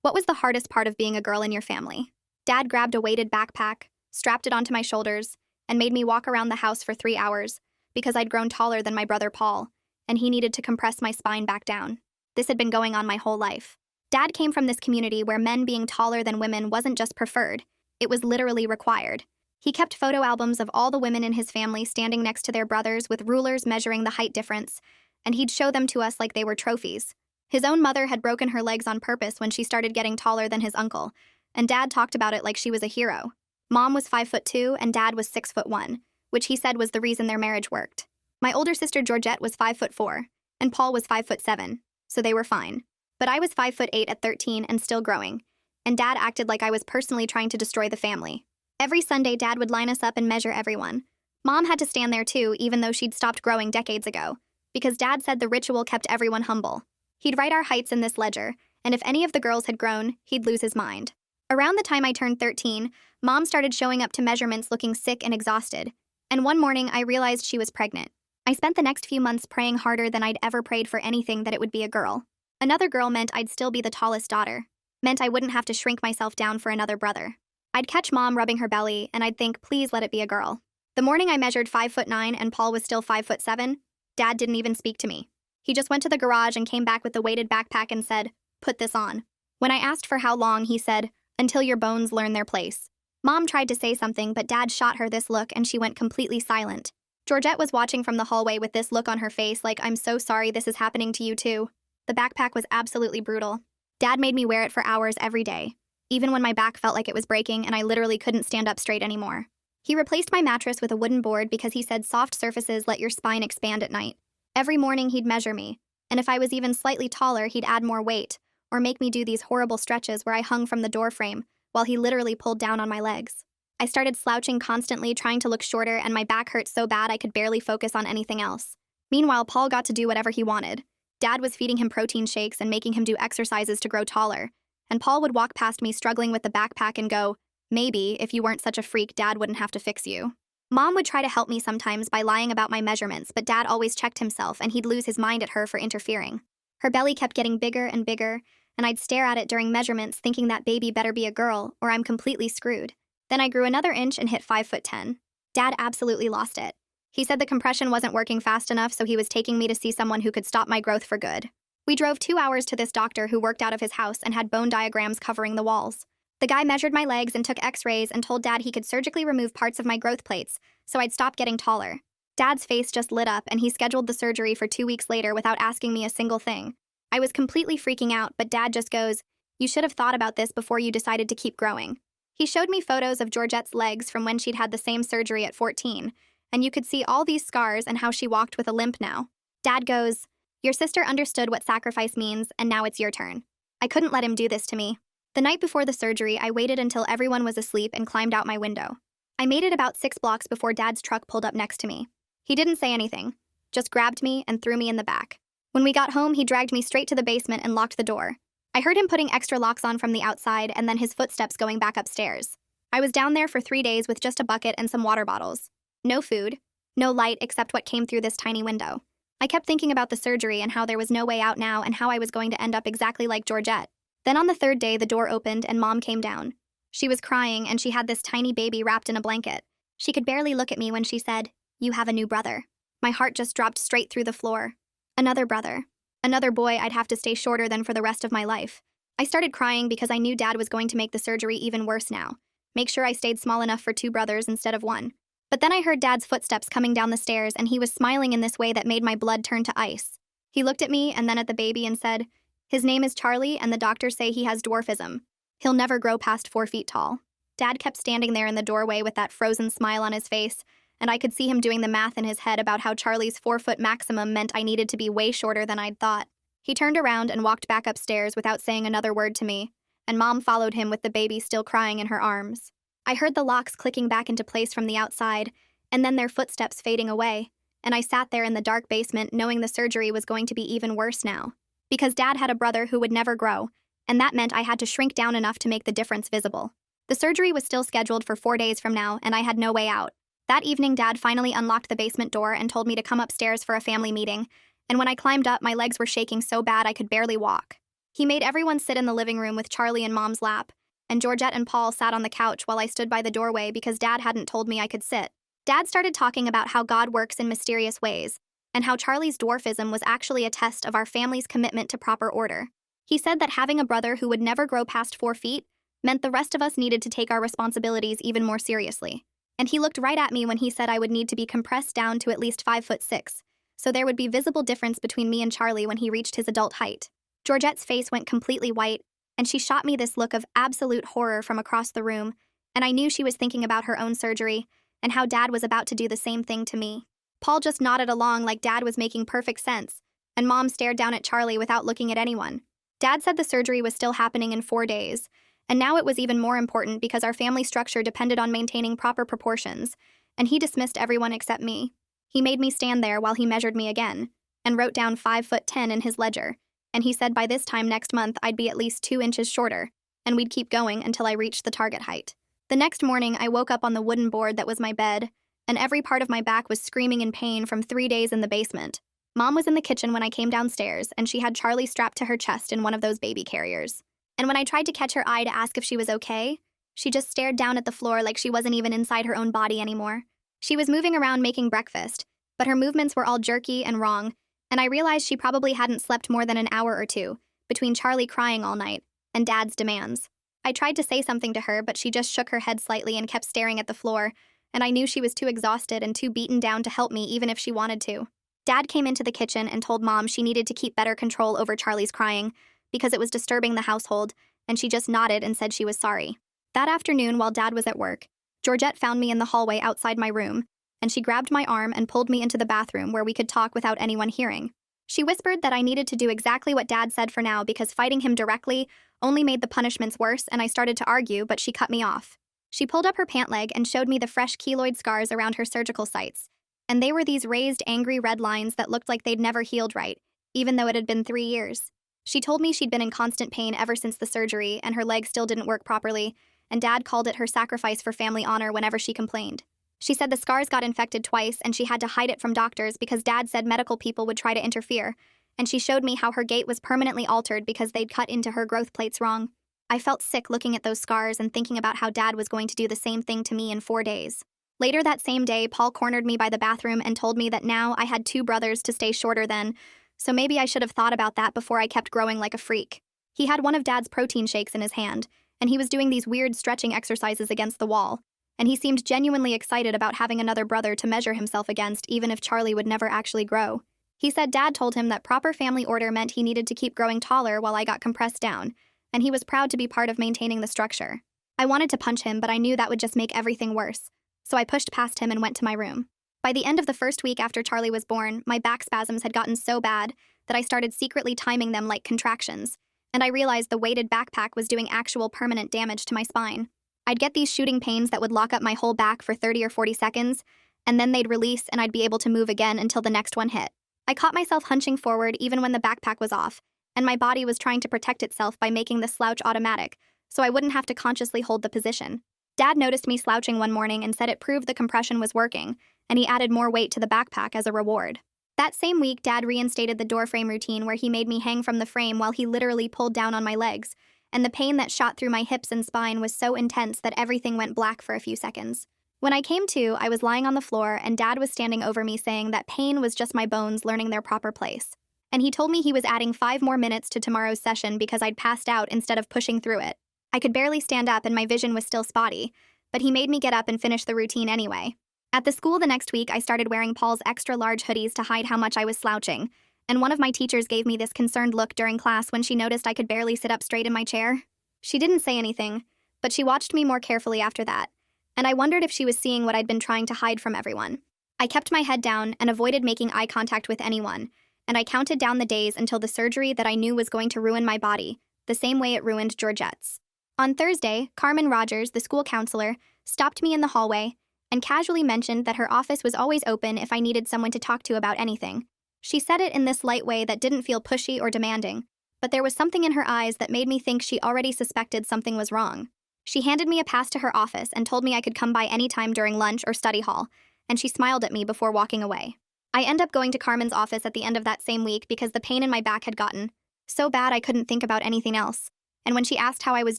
What was the hardest part of being a girl in your family? Dad grabbed a weighted backpack, strapped it onto my shoulders, and made me walk around the house for 3 hours because I'd grown taller than my brother Paul, and he needed to compress my spine back down. This had been going on my whole life. Dad came from this community where men being taller than women wasn't just preferred, it was literally required. He kept photo albums of all the women in his family standing next to their brothers with rulers measuring the height difference, and he'd show them to us like they were trophies. His own mother had broken her legs on purpose when she started getting taller than his uncle, and Dad talked about it like she was a hero. Mom was 5'2" and Dad was 6'1", which he said was the reason their marriage worked. My older sister Georgette was 5'4", and Paul was 5'7", so they were fine. But I was 5'8" at 13 and still growing, and Dad acted like I was personally trying to destroy the family. Every Sunday, Dad would line us up and measure everyone. Mom had to stand there too, even though she'd stopped growing decades ago, because Dad said the ritual kept everyone humble. He'd write our heights in this ledger, and if any of the girls had grown, he'd lose his mind. Around the time I turned 13, Mom started showing up to measurements looking sick and exhausted, and one morning I realized she was pregnant. I spent the next few months praying harder than I'd ever prayed for anything that it would be a girl. Another girl meant I'd still be the tallest daughter, meant I wouldn't have to shrink myself down for another brother. I'd catch Mom rubbing her belly, and I'd think, please let it be a girl. The morning I measured 5'9" and Paul was still 5'7", Dad didn't even speak to me. He just went to the garage and came back with the weighted backpack and said, "Put this on." When I asked for how long, he said, "Until your bones learn their place." Mom tried to say something, but Dad shot her this look and she went completely silent. Georgette was watching from the hallway with this look on her face like, "I'm so sorry this is happening to you too." The backpack was absolutely brutal. Dad made me wear it for hours every day, even when my back felt like it was breaking and I literally couldn't stand up straight anymore. He replaced my mattress with a wooden board because he said soft surfaces let your spine expand at night. Every morning he'd measure me, and if I was even slightly taller, he'd add more weight, or make me do these horrible stretches where I hung from the door frame while he literally pulled down on my legs. I started slouching constantly, trying to look shorter, and my back hurt so bad I could barely focus on anything else. Meanwhile, Paul got to do whatever he wanted. Dad was feeding him protein shakes and making him do exercises to grow taller, and Paul would walk past me struggling with the backpack and go, "Maybe, if you weren't such a freak, Dad wouldn't have to fix you." Mom would try to help me sometimes by lying about my measurements, but Dad always checked himself and he'd lose his mind at her for interfering. Her belly kept getting bigger and bigger, and I'd stare at it during measurements thinking that baby better be a girl or I'm completely screwed. Then I grew another inch and hit 5'10". Dad absolutely lost it. He said the compression wasn't working fast enough, so he was taking me to see someone who could stop my growth for good. We drove 2 hours to this doctor who worked out of his house and had bone diagrams covering the walls. The guy measured my legs and took x-rays and told Dad he could surgically remove parts of my growth plates, so I'd stop getting taller. Dad's face just lit up and he scheduled the surgery for 2 weeks later without asking me a single thing. I was completely freaking out, but Dad just goes, "You should have thought about this before you decided to keep growing." He showed me photos of Georgette's legs from when she'd had the same surgery at 14, and you could see all these scars and how she walked with a limp now. Dad goes, "Your sister understood what sacrifice means, and now it's your turn." I couldn't let him do this to me. The night before the surgery, I waited until everyone was asleep and climbed out my window. I made it about 6 blocks before Dad's truck pulled up next to me. He didn't say anything, just grabbed me and threw me in the back. When we got home, he dragged me straight to the basement and locked the door. I heard him putting extra locks on from the outside and then his footsteps going back upstairs. I was down there for 3 days with just a bucket and some water bottles. No food, no light except what came through this tiny window. I kept thinking about the surgery and how there was no way out now and how I was going to end up exactly like Georgette. Then on the 3rd day, the door opened and Mom came down. She was crying and she had this tiny baby wrapped in a blanket. She could barely look at me when she said, "You have a new brother." My heart just dropped straight through the floor. Another brother. Another boy I'd have to stay shorter than for the rest of my life. I started crying because I knew Dad was going to make the surgery even worse now. Make sure I stayed small enough for 2 brothers instead of 1. But then I heard Dad's footsteps coming down the stairs and he was smiling in this way that made my blood turn to ice. He looked at me and then at the baby and said, "His name is Charlie and the doctors say he has dwarfism. He'll never grow past 4 feet tall." Dad kept standing there in the doorway with that frozen smile on his face, and I could see him doing the math in his head about how Charlie's 4-foot maximum meant I needed to be way shorter than I'd thought. He turned around and walked back upstairs without saying another word to me, and Mom followed him with the baby still crying in her arms. I heard the locks clicking back into place from the outside, and then their footsteps fading away, and I sat there in the dark basement knowing the surgery was going to be even worse now. Because Dad had a brother who would never grow, and that meant I had to shrink down enough to make the difference visible. The surgery was still scheduled for 4 days from now, and I had no way out. That evening, Dad finally unlocked the basement door and told me to come upstairs for a family meeting, and when I climbed up, my legs were shaking so bad I could barely walk. He made everyone sit in the living room with Charlie in Mom's lap, and Georgette and Paul sat on the couch while I stood by the doorway because Dad hadn't told me I could sit. Dad started talking about how God works in mysterious ways, and how Charlie's dwarfism was actually a test of our family's commitment to proper order. He said that having a brother who would never grow past 4 feet meant the rest of us needed to take our responsibilities even more seriously. And he looked right at me when he said I would need to be compressed down to at least 5'6", so there would be visible difference between me and Charlie when he reached his adult height. Georgette's face went completely white, and she shot me this look of absolute horror from across the room, and I knew she was thinking about her own surgery and how Dad was about to do the same thing to me. Paul just nodded along like Dad was making perfect sense, and Mom stared down at Charlie without looking at anyone. Dad said the surgery was still happening in 4 days, and now it was even more important because our family structure depended on maintaining proper proportions, and he dismissed everyone except me. He made me stand there while he measured me again, and wrote down 5'10" in his ledger, and he said by this time next month I'd be at least 2 inches shorter, and we'd keep going until I reached the target height. The next morning, I woke up on the wooden board that was my bed, and every part of my back was screaming in pain from 3 days in the basement. Mom was in the kitchen when I came downstairs, and she had Charlie strapped to her chest in one of those baby carriers. And when I tried to catch her eye to ask if she was okay, she just stared down at the floor like she wasn't even inside her own body anymore. She was moving around making breakfast, but her movements were all jerky and wrong, and I realized she probably hadn't slept more than an hour or two, between Charlie crying all night and Dad's demands. I tried to say something to her, but she just shook her head slightly and kept staring at the floor, and I knew she was too exhausted and too beaten down to help me even if she wanted to. Dad came into the kitchen and told Mom she needed to keep better control over Charlie's crying because it was disturbing the household, and she just nodded and said she was sorry. That afternoon, while Dad was at work, Georgette found me in the hallway outside my room, and she grabbed my arm and pulled me into the bathroom where we could talk without anyone hearing. She whispered that I needed to do exactly what Dad said for now because fighting him directly only made the punishments worse, and I started to argue, but she cut me off. She pulled up her pant leg and showed me the fresh keloid scars around her surgical sites, and they were these raised, angry red lines that looked like they'd never healed right, even though it had been 3 years. She told me she'd been in constant pain ever since the surgery, and her leg still didn't work properly, and Dad called it her sacrifice for family honor whenever she complained. She said the scars got infected twice, and she had to hide it from doctors because Dad said medical people would try to interfere, and she showed me how her gait was permanently altered because they'd cut into her growth plates wrong. I felt sick looking at those scars and thinking about how Dad was going to do the same thing to me in 4 days. Later that same day, Paul cornered me by the bathroom and told me that now I had 2 brothers to stay shorter than, so maybe I should have thought about that before I kept growing like a freak. He had one of Dad's protein shakes in his hand, and he was doing these weird stretching exercises against the wall, and he seemed genuinely excited about having another brother to measure himself against even if Charlie would never actually grow. He said Dad told him that proper family order meant he needed to keep growing taller while I got compressed down, and he was proud to be part of maintaining the structure. I wanted to punch him, but I knew that would just make everything worse, so I pushed past him and went to my room. By the end of the first week after Charlie was born, my back spasms had gotten so bad that I started secretly timing them like contractions, and I realized the weighted backpack was doing actual permanent damage to my spine. I'd get these shooting pains that would lock up my whole back for 30 or 40 seconds, and then they'd release and I'd be able to move again until the next one hit. I caught myself hunching forward even when the backpack was off, and my body was trying to protect itself by making the slouch automatic, so I wouldn't have to consciously hold the position. Dad noticed me slouching one morning and said it proved the compression was working, and he added more weight to the backpack as a reward. That same week, Dad reinstated the door frame routine where he made me hang from the frame while he literally pulled down on my legs, and the pain that shot through my hips and spine was so intense that everything went black for a few seconds. When I came to, I was lying on the floor, and Dad was standing over me saying that pain was just my bones learning their proper place. And he told me he was adding 5 more minutes to tomorrow's session because I'd passed out instead of pushing through it. I could barely stand up and my vision was still spotty, but he made me get up and finish the routine anyway. At the school the next week, I started wearing Paul's extra-large hoodies to hide how much I was slouching, and one of my teachers gave me this concerned look during class when she noticed I could barely sit up straight in my chair. She didn't say anything, but she watched me more carefully after that, and I wondered if she was seeing what I'd been trying to hide from everyone. I kept my head down and avoided making eye contact with anyone, and I counted down the days until the surgery that I knew was going to ruin my body, the same way it ruined Georgette's. On Thursday, Carmen Rogers, the school counselor, stopped me in the hallway and casually mentioned that her office was always open if I needed someone to talk to about anything. She said it in this light way that didn't feel pushy or demanding, but there was something in her eyes that made me think she already suspected something was wrong. She handed me a pass to her office and told me I could come by any time during lunch or study hall, and she smiled at me before walking away. I ended up going to Carmen's office at the end of that same week because the pain in my back had gotten So bad I couldn't think about anything else. And when she asked how I was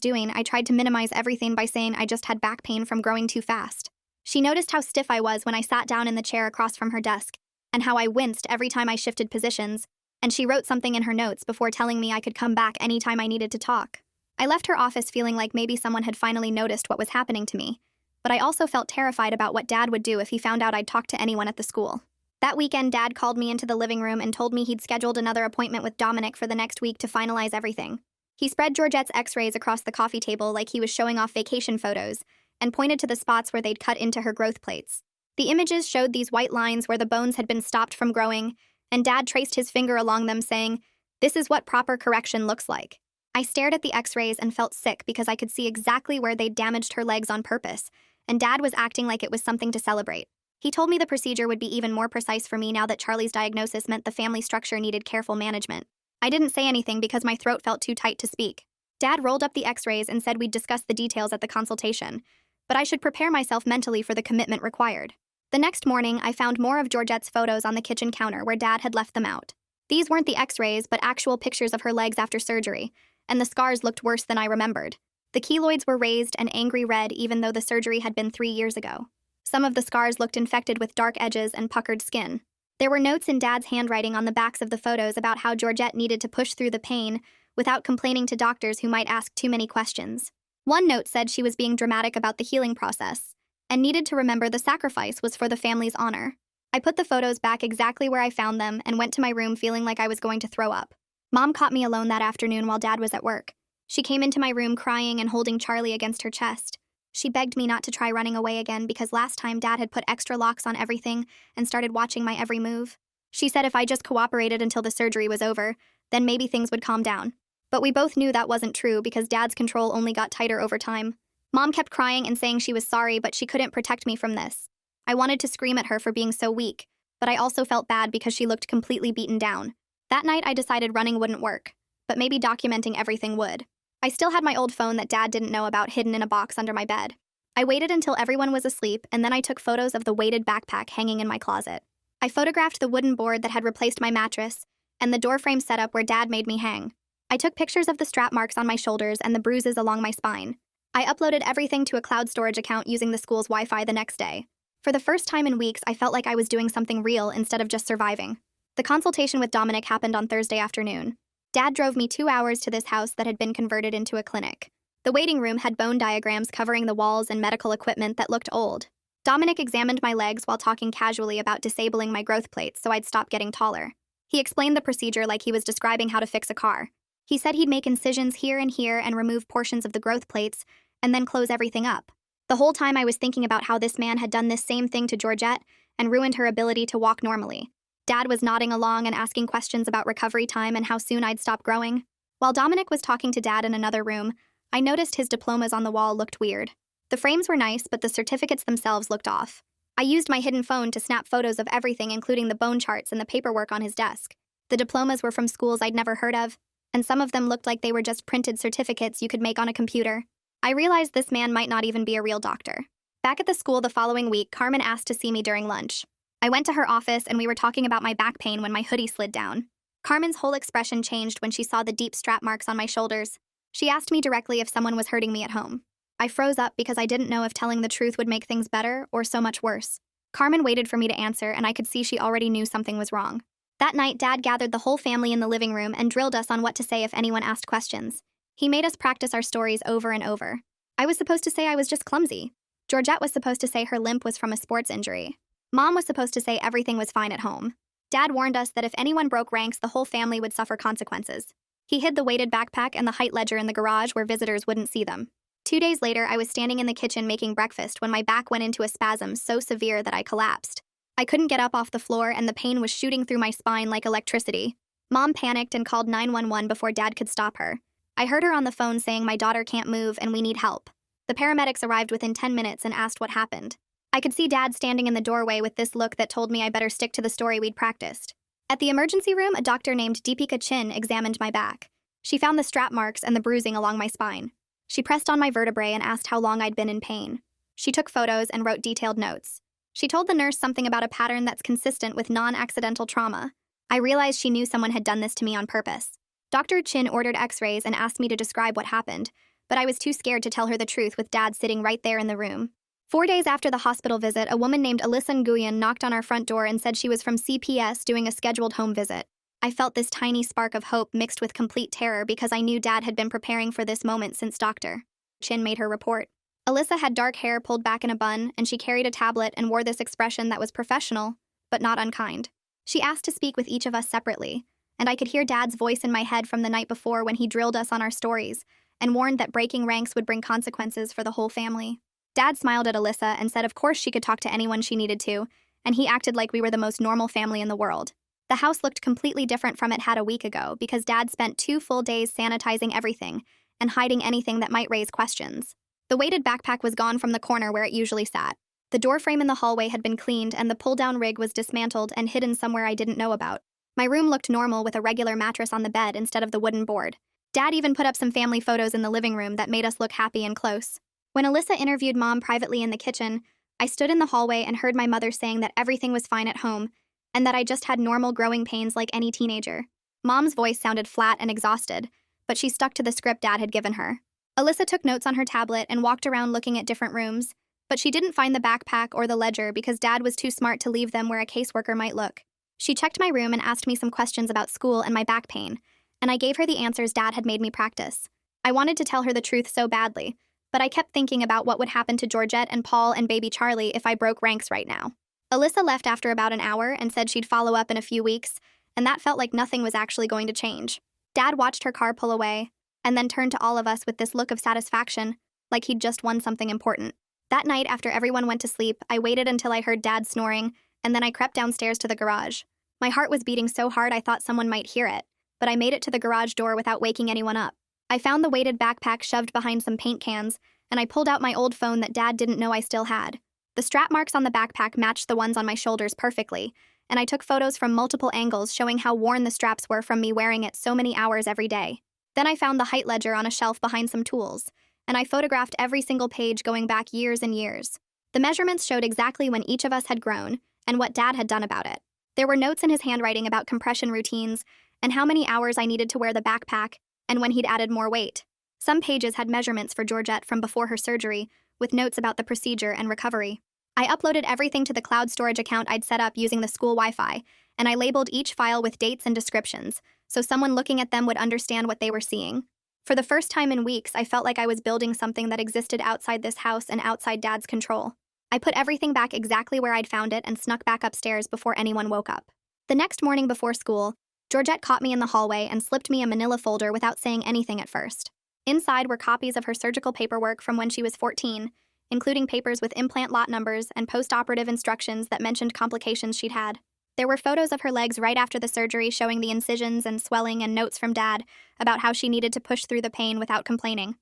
doing, I tried to minimize everything by saying I just had back pain from growing too fast. She noticed how stiff I was when I sat down in the chair across from her desk, and how I winced every time I shifted positions, and she wrote something in her notes before telling me I could come back anytime I needed to talk. I left her office feeling like maybe someone had finally noticed what was happening to me, but I also felt terrified about what Dad would do if he found out I'd talked to anyone at the school. That weekend, Dad called me into the living room and told me he'd scheduled another appointment with Dominic for the next week to finalize everything. He spread Georgette's x-rays across the coffee table like he was showing off vacation photos, and pointed to the spots where they'd cut into her growth plates. The images showed these white lines where the bones had been stopped from growing, and Dad traced his finger along them, saying, "This is what proper correction looks like." I stared at the x-rays and felt sick because I could see exactly where they'd damaged her legs on purpose, and Dad was acting like it was something to celebrate. He told me the procedure would be even more precise for me now that Charlie's diagnosis meant the family structure needed careful management. I didn't say anything because my throat felt too tight to speak. Dad rolled up the x-rays and said we'd discuss the details at the consultation, but I should prepare myself mentally for the commitment required. The next morning, I found more of Georgette's photos on the kitchen counter where Dad had left them out. These weren't the x-rays, but actual pictures of her legs after surgery, and the scars looked worse than I remembered. The keloids were raised and angry red even though the surgery had been 3 years ago. Some of the scars looked infected with dark edges and puckered skin. There were notes in Dad's handwriting on the backs of the photos about how Georgette needed to push through the pain without complaining to doctors who might ask too many questions. One note said she was being dramatic about the healing process and needed to remember the sacrifice was for the family's honor. I put the photos back exactly where I found them and went to my room feeling like I was going to throw up. Mom caught me alone that afternoon while Dad was at work. She came into my room crying and holding Charlie against her chest. She begged me not to try running away again because last time Dad had put extra locks on everything and started watching my every move. She said if I just cooperated until the surgery was over, then maybe things would calm down. But we both knew that wasn't true because Dad's control only got tighter over time. Mom kept crying and saying she was sorry, but she couldn't protect me from this. I wanted to scream at her for being so weak, but I also felt bad because she looked completely beaten down. That night I decided running wouldn't work, but maybe documenting everything would. I still had my old phone that Dad didn't know about hidden in a box under my bed. I waited until everyone was asleep, and then I took photos of the weighted backpack hanging in my closet. I photographed the wooden board that had replaced my mattress, and the doorframe setup where Dad made me hang. I took pictures of the strap marks on my shoulders and the bruises along my spine. I uploaded everything to a cloud storage account using the school's Wi-Fi the next day. For the first time in weeks, I felt like I was doing something real instead of just surviving. The consultation with Dominic happened on Thursday afternoon. Dad drove me 2 hours to this house that had been converted into a clinic. The waiting room had bone diagrams covering the walls and medical equipment that looked old. Dominic examined my legs while talking casually about disabling my growth plates so I'd stop getting taller. He explained the procedure like he was describing how to fix a car. He said he'd make incisions here and remove portions of the growth plates, and then close everything up. The whole time I was thinking about how this man had done this same thing to Georgette and ruined her ability to walk normally. Dad was nodding along and asking questions about recovery time and how soon I'd stop growing. While Dominic was talking to Dad in another room, I noticed his diplomas on the wall looked weird. The frames were nice, but the certificates themselves looked off. I used my hidden phone to snap photos of everything, including the bone charts and the paperwork on his desk. The diplomas were from schools I'd never heard of, and some of them looked like they were just printed certificates you could make on a computer. I realized this man might not even be a real doctor. Back at the school the following week, Carmen asked to see me during lunch. I went to her office and we were talking about my back pain when my hoodie slid down. Carmen's whole expression changed when she saw the deep strap marks on my shoulders. She asked me directly if someone was hurting me at home. I froze up because I didn't know if telling the truth would make things better or so much worse. Carmen waited for me to answer, and I could see she already knew something was wrong. That night, Dad gathered the whole family in the living room and drilled us on what to say if anyone asked questions. He made us practice our stories over and over. I was supposed to say I was just clumsy. Georgette was supposed to say her limp was from a sports injury. Mom was supposed to say everything was fine at home. Dad warned us that if anyone broke ranks, the whole family would suffer consequences. He hid the weighted backpack and the height ledger in the garage where visitors wouldn't see them. 2 days later, I was standing in the kitchen making breakfast when my back went into a spasm so severe that I collapsed. I couldn't get up off the floor and the pain was shooting through my spine like electricity. Mom panicked and called 911 before Dad could stop her. I heard her on the phone saying my daughter can't move and we need help. The paramedics arrived within 10 minutes and asked what happened. I could see Dad standing in the doorway with this look that told me I better stick to the story we'd practiced. At the emergency room, a doctor named Deepika Chin examined my back. She found the strap marks and the bruising along my spine. She pressed on my vertebrae and asked how long I'd been in pain. She took photos and wrote detailed notes. She told the nurse something about a pattern that's consistent with non-accidental trauma. I realized she knew someone had done this to me on purpose. Dr. Chin ordered x-rays and asked me to describe what happened, but I was too scared to tell her the truth with Dad sitting right there in the room. 4 days after the hospital visit, a woman named Alyssa Nguyen knocked on our front door and said she was from CPS doing a scheduled home visit. I felt this tiny spark of hope mixed with complete terror because I knew Dad had been preparing for this moment since Dr. Chin made her report. Alyssa had dark hair pulled back in a bun, and she carried a tablet and wore this expression that was professional, but not unkind. She asked to speak with each of us separately, and I could hear Dad's voice in my head from the night before when he drilled us on our stories and warned that breaking ranks would bring consequences for the whole family. Dad smiled at Alyssa and said of course she could talk to anyone she needed to, and he acted like we were the most normal family in the world. The house looked completely different from it had a week ago because Dad spent 2 full days sanitizing everything and hiding anything that might raise questions. The weighted backpack was gone from the corner where it usually sat. The doorframe in the hallway had been cleaned and the pull-down rig was dismantled and hidden somewhere I didn't know about. My room looked normal with a regular mattress on the bed instead of the wooden board. Dad even put up some family photos in the living room that made us look happy and close. When Alyssa interviewed Mom privately in the kitchen, I stood in the hallway and heard my mother saying that everything was fine at home and that I just had normal growing pains like any teenager. Mom's voice sounded flat and exhausted, but she stuck to the script Dad had given her. Alyssa took notes on her tablet and walked around looking at different rooms, but she didn't find the backpack or the ledger because Dad was too smart to leave them where a caseworker might look. She checked my room and asked me some questions about school and my back pain, and I gave her the answers Dad had made me practice. I wanted to tell her the truth so badly, but I kept thinking about what would happen to Georgette and Paul and baby Charlie if I broke ranks right now. Alyssa left after about an hour and said she'd follow up in a few weeks, and that felt like nothing was actually going to change. Dad watched her car pull away, and then turned to all of us with this look of satisfaction, like he'd just won something important. That night, after everyone went to sleep, I waited until I heard Dad snoring, and then I crept downstairs to the garage. My heart was beating so hard I thought someone might hear it, but I made it to the garage door without waking anyone up. I found the weighted backpack shoved behind some paint cans, and I pulled out my old phone that Dad didn't know I still had. The strap marks on the backpack matched the ones on my shoulders perfectly, and I took photos from multiple angles showing how worn the straps were from me wearing it so many hours every day. Then I found the height ledger on a shelf behind some tools, and I photographed every single page going back years and years. The measurements showed exactly when each of us had grown and what Dad had done about it. There were notes in his handwriting about compression routines and how many hours I needed to wear the backpack and when he'd added more weight. Some pages had measurements for Georgette from before her surgery, with notes about the procedure and recovery. I uploaded everything to the cloud storage account I'd set up using the school Wi-Fi, and I labeled each file with dates and descriptions, so someone looking at them would understand what they were seeing. For the first time in weeks, I felt like I was building something that existed outside this house and outside Dad's control. I put everything back exactly where I'd found it and snuck back upstairs before anyone woke up. The next morning before school, Georgette caught me in the hallway and slipped me a manila folder without saying anything at first. Inside were copies of her surgical paperwork from when she was 14, including papers with implant lot numbers and post-operative instructions that mentioned complications she'd had. There were photos of her legs right after the surgery showing the incisions and swelling and notes from Dad about how she needed to push through the pain without complaining.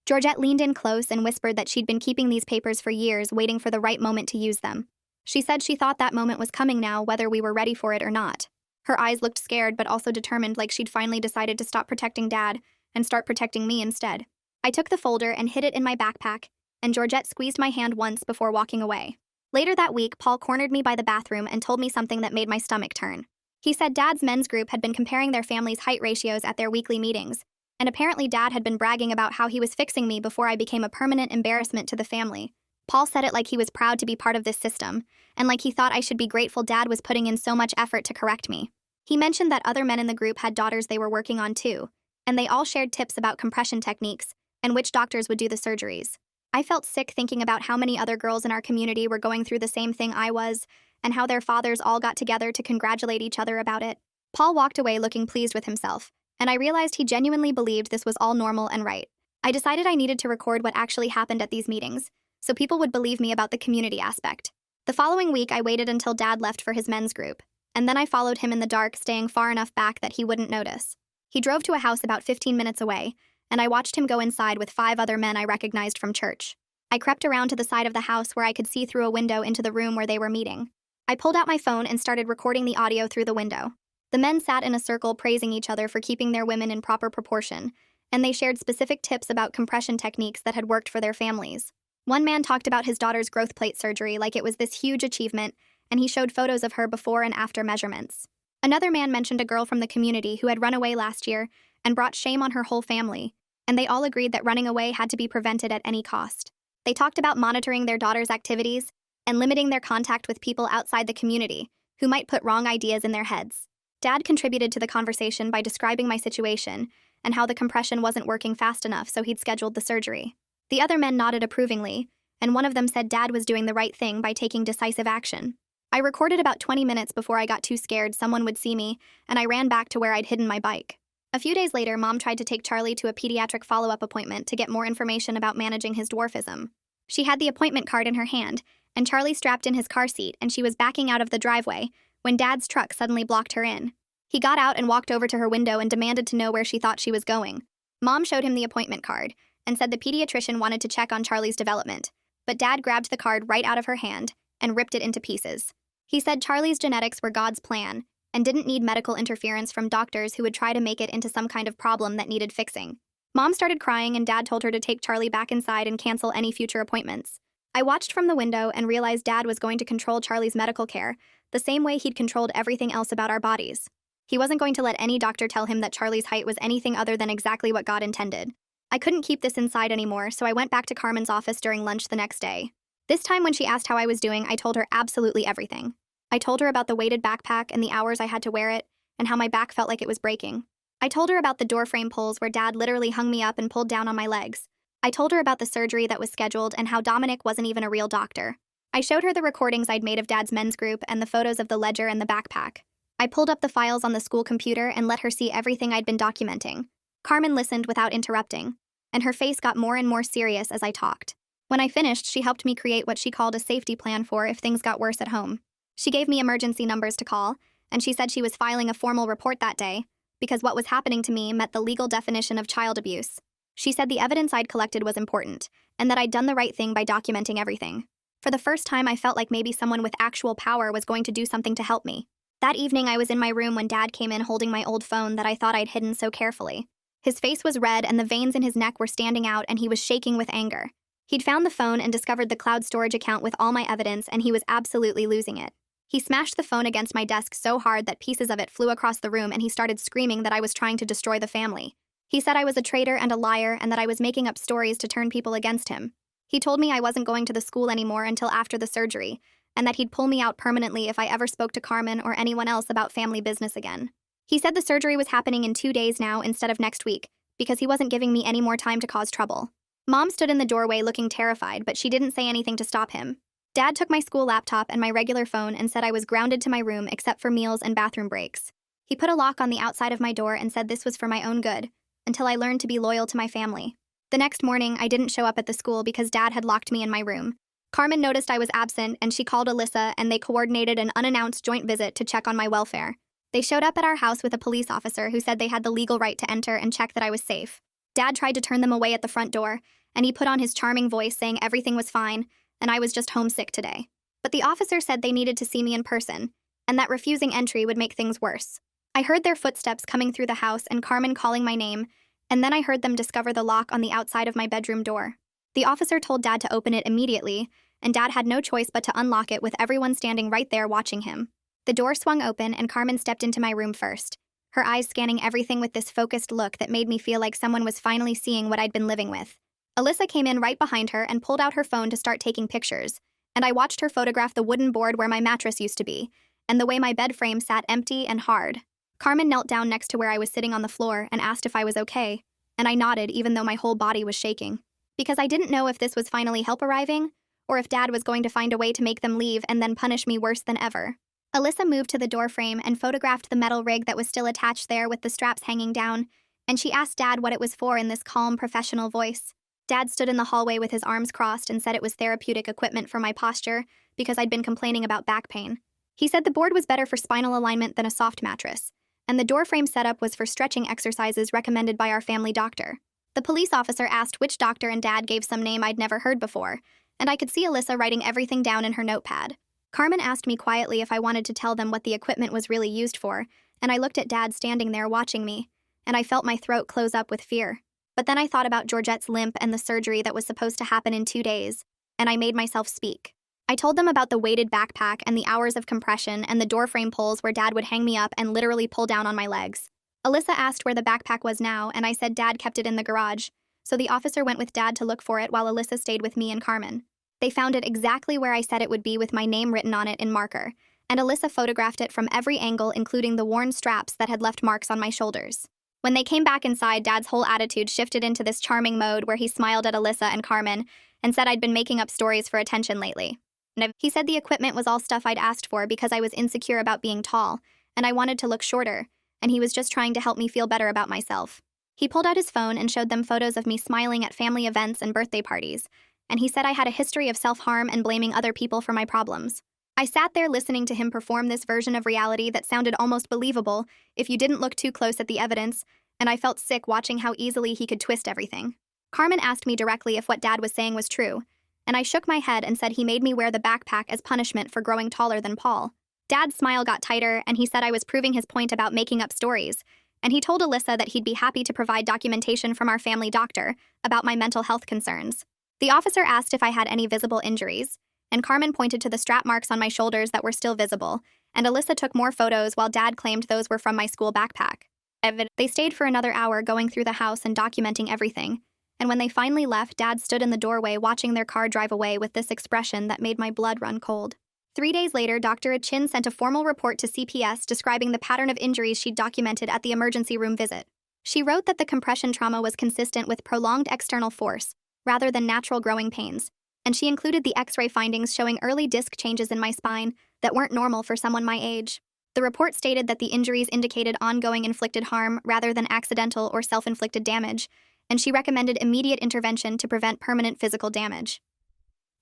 Georgette leaned in close and whispered that she'd been keeping these papers for years, waiting for the right moment to use them. She said she thought that moment was coming now, whether we were ready for it or not. Her eyes looked scared but also determined, like she'd finally decided to stop protecting Dad and start protecting me instead. I took the folder and hid it in my backpack, and Georgette squeezed my hand once before walking away. Later that week, Paul cornered me by the bathroom and told me something that made my stomach turn. He said Dad's men's group had been comparing their family's height ratios at their weekly meetings, and apparently Dad had been bragging about how he was fixing me before I became a permanent embarrassment to the family. Paul said it like he was proud to be part of this system, and like he thought I should be grateful Dad was putting in so much effort to correct me. He mentioned that other men in the group had daughters they were working on too, and they all shared tips about compression techniques and which doctors would do the surgeries. I felt sick thinking about how many other girls in our community were going through the same thing I was, and how their fathers all got together to congratulate each other about it. Paul walked away looking pleased with himself, and I realized he genuinely believed this was all normal and right. I decided I needed to record what actually happened at these meetings, so people would believe me about the community aspect. The following week, I waited until Dad left for his men's group, and then I followed him in the dark, staying far enough back that he wouldn't notice. He drove to a house about 15 minutes away, and I watched him go inside with 5 other men I recognized from church. I crept around to the side of the house where I could see through a window into the room where they were meeting. I pulled out my phone and started recording the audio through the window. The men sat in a circle praising each other for keeping their women in proper proportion, and they shared specific tips about compression techniques that had worked for their families. One man talked about his daughter's growth plate surgery like it was this huge achievement, and he showed photos of her before and after measurements. Another man mentioned a girl from the community who had run away last year and brought shame on her whole family, and they all agreed that running away had to be prevented at any cost. They talked about monitoring their daughter's activities and limiting their contact with people outside the community who might put wrong ideas in their heads. Dad contributed to the conversation by describing my situation and how the compression wasn't working fast enough, so he'd scheduled the surgery. The other men nodded approvingly, and one of them said Dad was doing the right thing by taking decisive action. I recorded about 20 minutes before I got too scared someone would see me, and I ran back to where I'd hidden my bike. A few days later, Mom tried to take Charlie to a pediatric follow-up appointment to get more information about managing his dwarfism. She had the appointment card in her hand, and Charlie strapped in his car seat, and she was backing out of the driveway when Dad's truck suddenly blocked her in. He got out and walked over to her window and demanded to know where she thought she was going. Mom showed him the appointment card and said the pediatrician wanted to check on Charlie's development, but Dad grabbed the card right out of her hand and ripped it into pieces. He said Charlie's genetics were God's plan and didn't need medical interference from doctors who would try to make it into some kind of problem that needed fixing. Mom started crying and Dad told her to take Charlie back inside and cancel any future appointments. I watched from the window and realized Dad was going to control Charlie's medical care the same way he'd controlled everything else about our bodies. He wasn't going to let any doctor tell him that Charlie's height was anything other than exactly what God intended. I couldn't keep this inside anymore, so I went back to Carmen's office during lunch the next day. This time when she asked how I was doing, I told her absolutely everything. I told her about the weighted backpack and the hours I had to wear it, and how my back felt like it was breaking. I told her about the doorframe pulls where Dad literally hung me up and pulled down on my legs. I told her about the surgery that was scheduled and how Dominic wasn't even a real doctor. I showed her the recordings I'd made of Dad's men's group and the photos of the ledger and the backpack. I pulled up the files on the school computer and let her see everything I'd been documenting. Carmen listened without interrupting, and her face got more and more serious as I talked. When I finished, she helped me create what she called a safety plan for if things got worse at home. She gave me emergency numbers to call, and she said she was filing a formal report that day because what was happening to me met the legal definition of child abuse. She said the evidence I'd collected was important, and that I'd done the right thing by documenting everything. For the first time, I felt like maybe someone with actual power was going to do something to help me. That evening, I was in my room when Dad came in holding my old phone that I thought I'd hidden so carefully. His face was red and the veins in his neck were standing out and he was shaking with anger. He'd found the phone and discovered the cloud storage account with all my evidence and he was absolutely losing it. He smashed the phone against my desk so hard that pieces of it flew across the room and he started screaming that I was trying to destroy the family. He said I was a traitor and a liar and that I was making up stories to turn people against him. He told me I wasn't going to the school anymore until after the surgery, and that he'd pull me out permanently if I ever spoke to Carmen or anyone else about family business again. He said the surgery was happening in 2 days now instead of next week, because he wasn't giving me any more time to cause trouble. Mom stood in the doorway looking terrified, but she didn't say anything to stop him. Dad took my school laptop and my regular phone and said I was grounded to my room except for meals and bathroom breaks. He put a lock on the outside of my door and said this was for my own good, until I learned to be loyal to my family. The next morning, I didn't show up at the school because Dad had locked me in my room. Carmen noticed I was absent and she called Alyssa and they coordinated an unannounced joint visit to check on my welfare. They showed up at our house with a police officer who said they had the legal right to enter and check that I was safe. Dad tried to turn them away at the front door, and he put on his charming voice saying everything was fine and I was just homesick today. But the officer said they needed to see me in person, and that refusing entry would make things worse. I heard their footsteps coming through the house and Carmen calling my name, and then I heard them discover the lock on the outside of my bedroom door. The officer told Dad to open it immediately, and Dad had no choice but to unlock it with everyone standing right there watching him. The door swung open and Carmen stepped into my room first, her eyes scanning everything with this focused look that made me feel like someone was finally seeing what I'd been living with. Alyssa came in right behind her and pulled out her phone to start taking pictures, and I watched her photograph the wooden board where my mattress used to be, and the way my bed frame sat empty and hard. Carmen knelt down next to where I was sitting on the floor and asked if I was okay, and I nodded even though my whole body was shaking. Because I didn't know if this was finally help arriving, or if Dad was going to find a way to make them leave and then punish me worse than ever. Alyssa moved to the doorframe and photographed the metal rig that was still attached there with the straps hanging down, and she asked Dad what it was for in this calm, professional voice. Dad stood in the hallway with his arms crossed and said it was therapeutic equipment for my posture because I'd been complaining about back pain. He said the board was better for spinal alignment than a soft mattress, and the doorframe setup was for stretching exercises recommended by our family doctor. The police officer asked which doctor, and Dad gave some name I'd never heard before, and I could see Alyssa writing everything down in her notepad. Carmen asked me quietly if I wanted to tell them what the equipment was really used for, and I looked at Dad standing there watching me, and I felt my throat close up with fear. But then I thought about Georgette's limp and the surgery that was supposed to happen in 2 days, and I made myself speak. I told them about the weighted backpack and the hours of compression and the doorframe pulls where Dad would hang me up and literally pull down on my legs. Alyssa asked where the backpack was now, and I said Dad kept it in the garage, so the officer went with Dad to look for it while Alyssa stayed with me and Carmen. They found it exactly where I said it would be with my name written on it in marker, and Alyssa photographed it from every angle, including the worn straps that had left marks on my shoulders. When they came back inside, Dad's whole attitude shifted into this charming mode where he smiled at Alyssa and Carmen and said I'd been making up stories for attention lately. And he said the equipment was all stuff I'd asked for because I was insecure about being tall, and I wanted to look shorter, and he was just trying to help me feel better about myself. He pulled out his phone and showed them photos of me smiling at family events and birthday parties, and he said I had a history of self-harm and blaming other people for my problems. I sat there listening to him perform this version of reality that sounded almost believable if you didn't look too close at the evidence, and I felt sick watching how easily he could twist everything. Carmen asked me directly if what Dad was saying was true, and I shook my head and said he made me wear the backpack as punishment for growing taller than Paul. Dad's smile got tighter, and he said I was proving his point about making up stories, and he told Alyssa that he'd be happy to provide documentation from our family doctor about my mental health concerns. The officer asked if I had any visible injuries, and Carmen pointed to the strap marks on my shoulders that were still visible, and Alyssa took more photos while Dad claimed those were from my school backpack. They stayed for another hour going through the house and documenting everything, and when they finally left, Dad stood in the doorway watching their car drive away with this expression that made my blood run cold. 3 days later, Dr. Chin sent a formal report to CPS describing the pattern of injuries she'd documented at the emergency room visit. She wrote that the compression trauma was consistent with prolonged external force, rather than natural growing pains, and she included the X-ray findings showing early disc changes in my spine that weren't normal for someone my age. The report stated that the injuries indicated ongoing inflicted harm rather than accidental or self-inflicted damage, and she recommended immediate intervention to prevent permanent physical damage.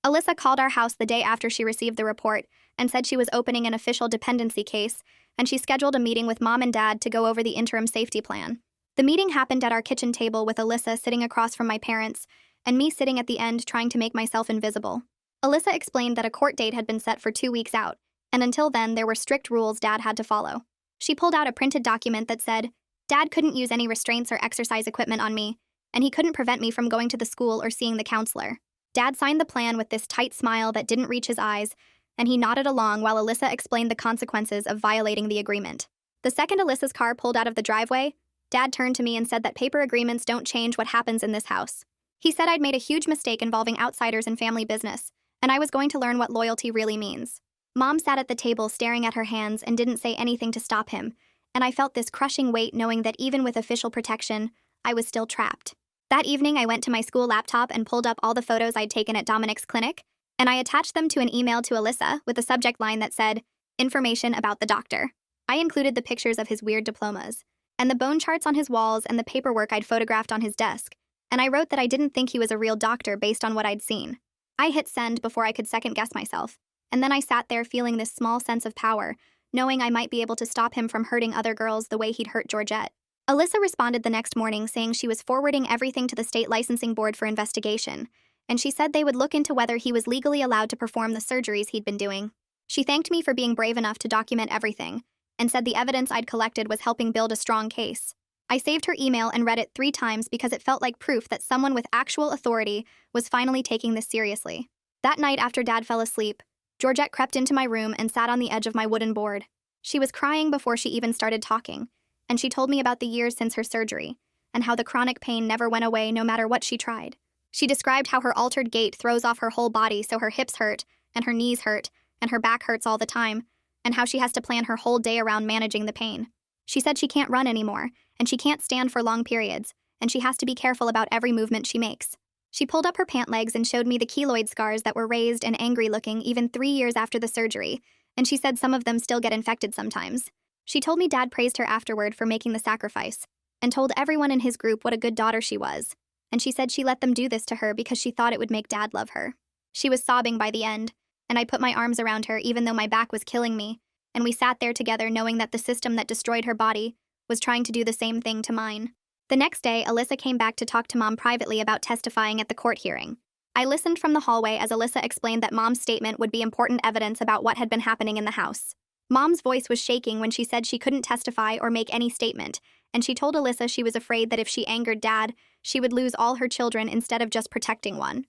Alyssa called our house the day after she received the report and said she was opening an official dependency case, and she scheduled a meeting with Mom and Dad to go over the interim safety plan. The meeting happened at our kitchen table with Alyssa sitting across from my parents and me sitting at the end trying to make myself invisible. Alyssa explained that a court date had been set for 2 weeks out, and until then there were strict rules Dad had to follow. She pulled out a printed document that said, Dad couldn't use any restraints or exercise equipment on me, and he couldn't prevent me from going to the school or seeing the counselor. Dad signed the plan with this tight smile that didn't reach his eyes, and he nodded along while Alyssa explained the consequences of violating the agreement. The second Alyssa's car pulled out of the driveway, Dad turned to me and said that paper agreements don't change what happens in this house. He said I'd made a huge mistake involving outsiders in family business, and I was going to learn what loyalty really means. Mom sat at the table staring at her hands and didn't say anything to stop him, and I felt this crushing weight knowing that even with official protection, I was still trapped. That evening, I went to my school laptop and pulled up all the photos I'd taken at Dominic's clinic, and I attached them to an email to Alyssa with a subject line that said, information about the doctor. I included the pictures of his weird diplomas, and the bone charts on his walls and the paperwork I'd photographed on his desk, and I wrote that I didn't think he was a real doctor based on what I'd seen. I hit send before I could second-guess myself, and then I sat there feeling this small sense of power, knowing I might be able to stop him from hurting other girls the way he'd hurt Georgette. Alyssa responded the next morning saying she was forwarding everything to the state licensing board for investigation, and she said they would look into whether he was legally allowed to perform the surgeries he'd been doing. She thanked me for being brave enough to document everything, and said the evidence I'd collected was helping build a strong case. I saved her email and read it 3 times because it felt like proof that someone with actual authority was finally taking this seriously. That night after Dad fell asleep, Georgette crept into my room and sat on the edge of my wooden board. She was crying before she even started talking, and she told me about the years since her surgery, and how the chronic pain never went away no matter what she tried. She described how her altered gait throws off her whole body so her hips hurt, and her knees hurt, and her back hurts all the time, and how she has to plan her whole day around managing the pain. She said she can't run anymore, and she can't stand for long periods, and she has to be careful about every movement she makes. She pulled up her pant legs and showed me the keloid scars that were raised and angry-looking even 3 years after the surgery, and she said some of them still get infected sometimes. She told me Dad praised her afterward for making the sacrifice, and told everyone in his group what a good daughter she was, and she said she let them do this to her because she thought it would make Dad love her. She was sobbing by the end, and I put my arms around her even though my back was killing me, and we sat there together knowing that the system that destroyed her body was trying to do the same thing to mine. The next day, Alyssa came back to talk to Mom privately about testifying at the court hearing. I listened from the hallway as Alyssa explained that Mom's statement would be important evidence about what had been happening in the house. Mom's voice was shaking when she said she couldn't testify or make any statement, and she told Alyssa she was afraid that if she angered Dad, she would lose all her children instead of just protecting one.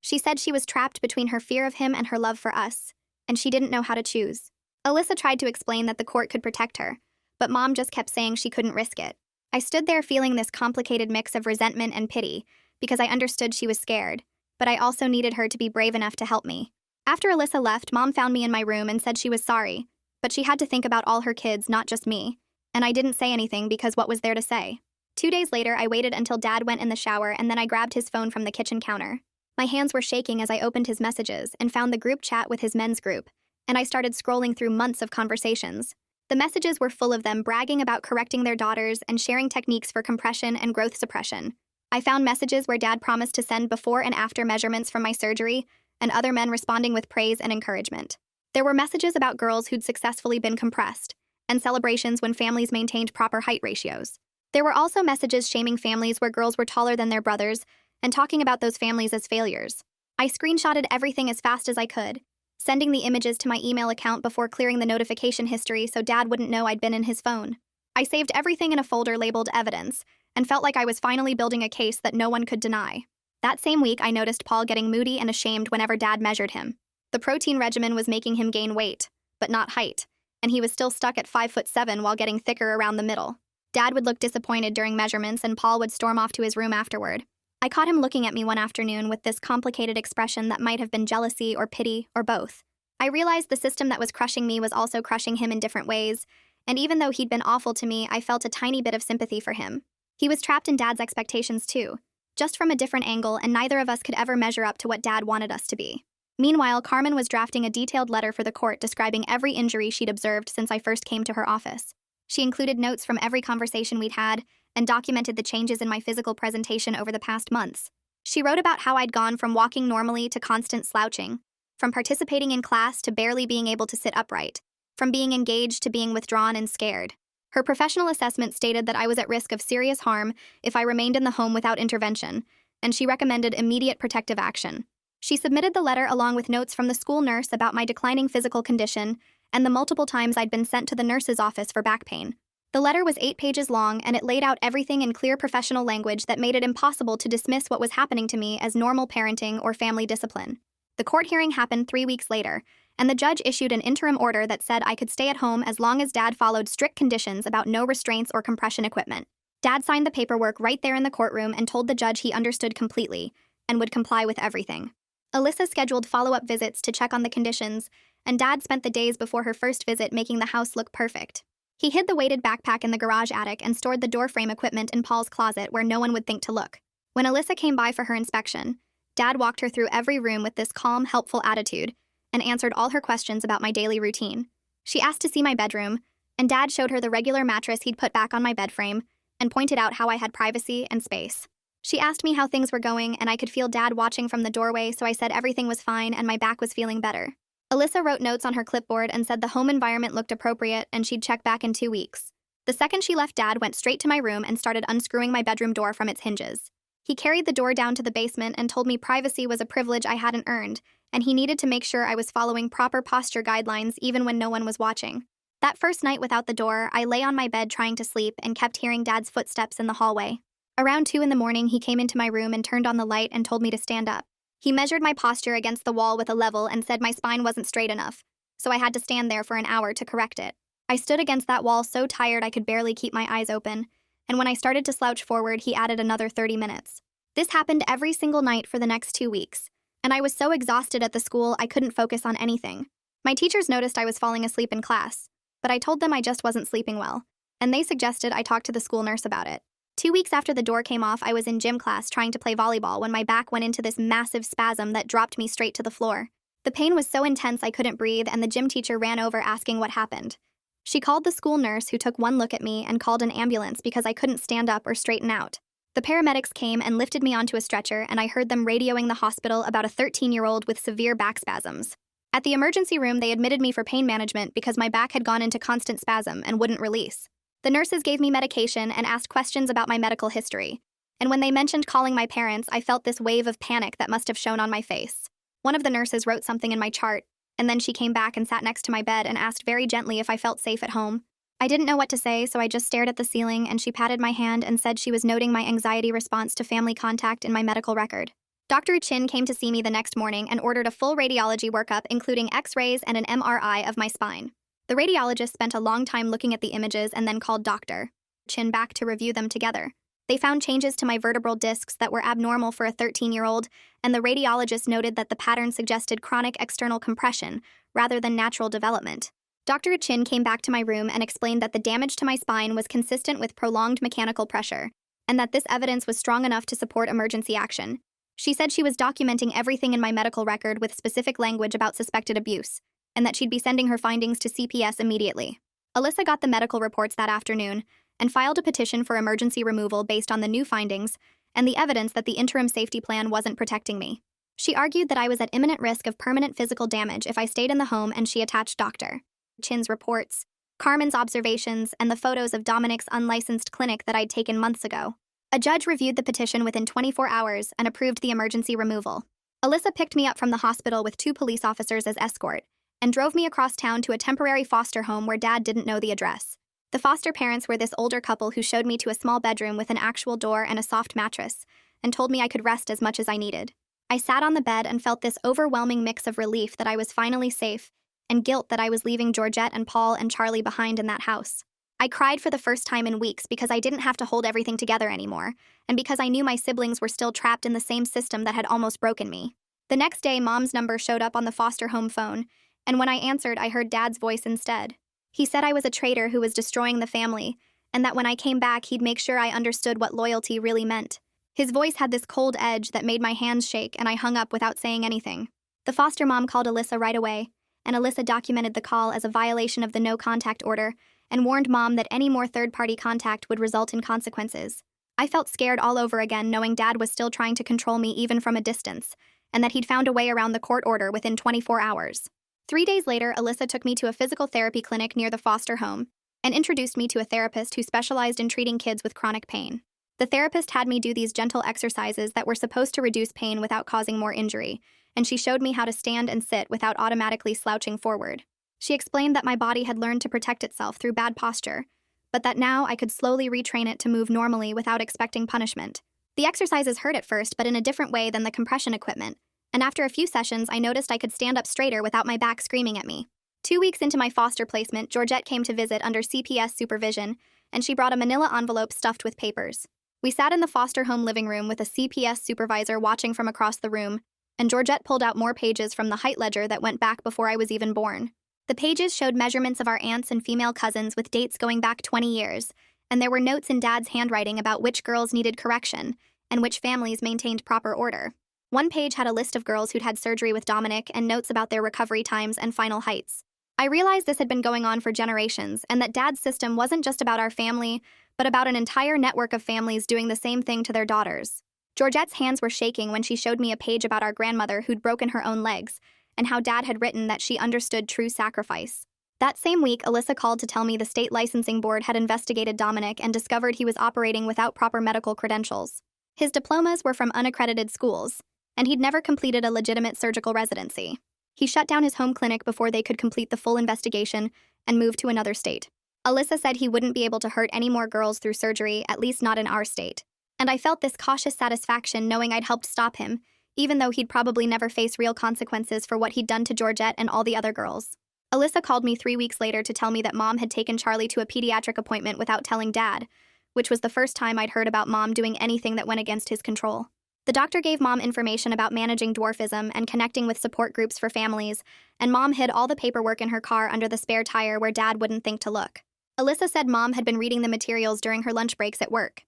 She said she was trapped between her fear of him and her love for us, and she didn't know how to choose. Alyssa tried to explain that the court could protect her, but Mom just kept saying she couldn't risk it. I stood there feeling this complicated mix of resentment and pity, because I understood she was scared, but I also needed her to be brave enough to help me. After Alyssa left, Mom found me in my room and said she was sorry, but she had to think about all her kids, not just me, and I didn't say anything because what was there to say? 2 days later, I waited until Dad went in the shower and then I grabbed his phone from the kitchen counter. My hands were shaking as I opened his messages and found the group chat with his men's group, and I started scrolling through months of conversations. The messages were full of them bragging about correcting their daughters and sharing techniques for compression and growth suppression. I found messages where Dad promised to send before and after measurements from my surgery, and other men responding with praise and encouragement. There were messages about girls who'd successfully been compressed, and celebrations when families maintained proper height ratios. There were also messages shaming families where girls were taller than their brothers, and talking about those families as failures. I screenshotted everything as fast as I could, sending the images to my email account before clearing the notification history so Dad wouldn't know I'd been in his phone. I saved everything in a folder labeled evidence, and felt like I was finally building a case that no one could deny. That same week, I noticed Paul getting moody and ashamed whenever Dad measured him. The protein regimen was making him gain weight, but not height, and he was still stuck at 5'7" while getting thicker around the middle. Dad would look disappointed during measurements and Paul would storm off to his room afterward. I caught him looking at me one afternoon with this complicated expression that might have been jealousy or pity or both. I realized the system that was crushing me was also crushing him in different ways, and even though he'd been awful to me, I felt a tiny bit of sympathy for him. He was trapped in Dad's expectations too, just from a different angle, and neither of us could ever measure up to what Dad wanted us to be. Meanwhile, Carmen was drafting a detailed letter for the court describing every injury she'd observed since I first came to her office. She included notes from every conversation we'd had and documented the changes in my physical presentation over the past months. She wrote about how I'd gone from walking normally to constant slouching, from participating in class to barely being able to sit upright, from being engaged to being withdrawn and scared. Her professional assessment stated that I was at risk of serious harm if I remained in the home without intervention, and she recommended immediate protective action. She submitted the letter along with notes from the school nurse about my declining physical condition and the multiple times I'd been sent to the nurse's office for back pain. The letter was 8 pages long, and it laid out everything in clear professional language that made it impossible to dismiss what was happening to me as normal parenting or family discipline. The court hearing happened 3 weeks later, and the judge issued an interim order that said I could stay at home as long as Dad followed strict conditions about no restraints or compression equipment. Dad signed the paperwork right there in the courtroom and told the judge he understood completely and would comply with everything. Alyssa scheduled follow-up visits to check on the conditions, and Dad spent the days before her first visit making the house look perfect. He hid the weighted backpack in the garage attic and stored the doorframe equipment in Paul's closet where no one would think to look. When Alyssa came by for her inspection, Dad walked her through every room with this calm, helpful attitude and answered all her questions about my daily routine. She asked to see my bedroom, and Dad showed her the regular mattress he'd put back on my bed frame and pointed out how I had privacy and space. She asked me how things were going, and I could feel Dad watching from the doorway, so I said everything was fine and my back was feeling better. Alyssa wrote notes on her clipboard and said the home environment looked appropriate and she'd check back in 2 weeks. The second she left, Dad went straight to my room and started unscrewing my bedroom door from its hinges. He carried the door down to the basement and told me privacy was a privilege I hadn't earned, and he needed to make sure I was following proper posture guidelines even when no one was watching. That first night without the door, I lay on my bed trying to sleep and kept hearing Dad's footsteps in the hallway. Around 2 in the morning, he came into my room and turned on the light and told me to stand up. He measured my posture against the wall with a level and said my spine wasn't straight enough, so I had to stand there for an hour to correct it. I stood against that wall so tired I could barely keep my eyes open, and when I started to slouch forward, he added another 30 minutes. This happened every single night for the next 2 weeks, and I was so exhausted at the school I couldn't focus on anything. My teachers noticed I was falling asleep in class, but I told them I just wasn't sleeping well, and they suggested I talk to the school nurse about it. 2 weeks after the door came off, I was in gym class trying to play volleyball when my back went into this massive spasm that dropped me straight to the floor. The pain was so intense I couldn't breathe, and the gym teacher ran over asking what happened. She called the school nurse, who took one look at me and called an ambulance because I couldn't stand up or straighten out. The paramedics came and lifted me onto a stretcher, and I heard them radioing the hospital about a 13-year-old with severe back spasms. At the emergency room, they admitted me for pain management because my back had gone into constant spasm and wouldn't release. The nurses gave me medication and asked questions about my medical history, and when they mentioned calling my parents, I felt this wave of panic that must have shown on my face. One of the nurses wrote something in my chart, and then she came back and sat next to my bed and asked very gently if I felt safe at home. I didn't know what to say, so I just stared at the ceiling, and she patted my hand and said she was noting my anxiety response to family contact in my medical record. Dr. Chin came to see me the next morning and ordered a full radiology workup, including X-rays and an MRI of my spine. The radiologist spent a long time looking at the images and then called Dr. Chin back to review them together. They found changes to my vertebral discs that were abnormal for a 13-year-old, and the radiologist noted that the pattern suggested chronic external compression rather than natural development. Dr. Chin came back to my room and explained that the damage to my spine was consistent with prolonged mechanical pressure, and that this evidence was strong enough to support emergency action. She said she was documenting everything in my medical record with specific language about suspected abuse, and that she'd be sending her findings to CPS immediately. Alyssa got the medical reports that afternoon and filed a petition for emergency removal based on the new findings and the evidence that the interim safety plan wasn't protecting me. She argued that I was at imminent risk of permanent physical damage if I stayed in the home, and she attached Dr. Chin's reports, Carmen's observations, and the photos of Dominic's unlicensed clinic that I'd taken months ago. A judge reviewed the petition within 24 hours and approved the emergency removal. Alyssa picked me up from the hospital with 2 police officers as escort and drove me across town to a temporary foster home where Dad didn't know the address. The foster parents were this older couple who showed me to a small bedroom with an actual door and a soft mattress and told me I could rest as much as I needed. I sat on the bed and felt this overwhelming mix of relief that I was finally safe and guilt that I was leaving Georgette and Paul and Charlie behind in that house. I cried for the first time in weeks because I didn't have to hold everything together anymore, and because I knew my siblings were still trapped in the same system that had almost broken me. The next day, Mom's number showed up on the foster home phone, and when I answered, I heard Dad's voice instead. He said I was a traitor who was destroying the family, and that when I came back, he'd make sure I understood what loyalty really meant. His voice had this cold edge that made my hands shake, and I hung up without saying anything. The foster mom called Alyssa right away, and Alyssa documented the call as a violation of the no-contact order and warned Mom that any more third-party contact would result in consequences. I felt scared all over again, knowing Dad was still trying to control me even from a distance, and that he'd found a way around the court order within 24 hours. 3 days later, Alyssa took me to a physical therapy clinic near the foster home and introduced me to a therapist who specialized in treating kids with chronic pain. The therapist had me do these gentle exercises that were supposed to reduce pain without causing more injury, and she showed me how to stand and sit without automatically slouching forward. She explained that my body had learned to protect itself through bad posture, but that now I could slowly retrain it to move normally without expecting punishment. The exercises hurt at first, but in a different way than the compression equipment, and after a few sessions, I noticed I could stand up straighter without my back screaming at me. 2 weeks into my foster placement, Georgette came to visit under CPS supervision, and she brought a manila envelope stuffed with papers. We sat in the foster home living room with a CPS supervisor watching from across the room, and Georgette pulled out more pages from the height ledger that went back before I was even born. The pages showed measurements of our aunts and female cousins with dates going back 20 years, and there were notes in Dad's handwriting about which girls needed correction and which families maintained proper order. One page had a list of girls who'd had surgery with Dominic and notes about their recovery times and final heights. I realized this had been going on for generations, and that Dad's system wasn't just about our family, but about an entire network of families doing the same thing to their daughters. Georgette's hands were shaking when she showed me a page about our grandmother who'd broken her own legs, and how Dad had written that she understood true sacrifice. That same week, Alyssa called to tell me the state licensing board had investigated Dominic and discovered he was operating without proper medical credentials. His diplomas were from unaccredited schools, and he'd never completed a legitimate surgical residency. He shut down his home clinic before they could complete the full investigation and moved to another state. Alyssa said he wouldn't be able to hurt any more girls through surgery, at least not in our state. And I felt this cautious satisfaction knowing I'd helped stop him, even though he'd probably never face real consequences for what he'd done to Georgette and all the other girls. Alyssa called me 3 weeks later to tell me that Mom had taken Charlie to a pediatric appointment without telling Dad, which was the first time I'd heard about Mom doing anything that went against his control. The doctor gave Mom information about managing dwarfism and connecting with support groups for families, and Mom hid all the paperwork in her car under the spare tire where Dad wouldn't think to look. Alyssa said Mom had been reading the materials during her lunch breaks at work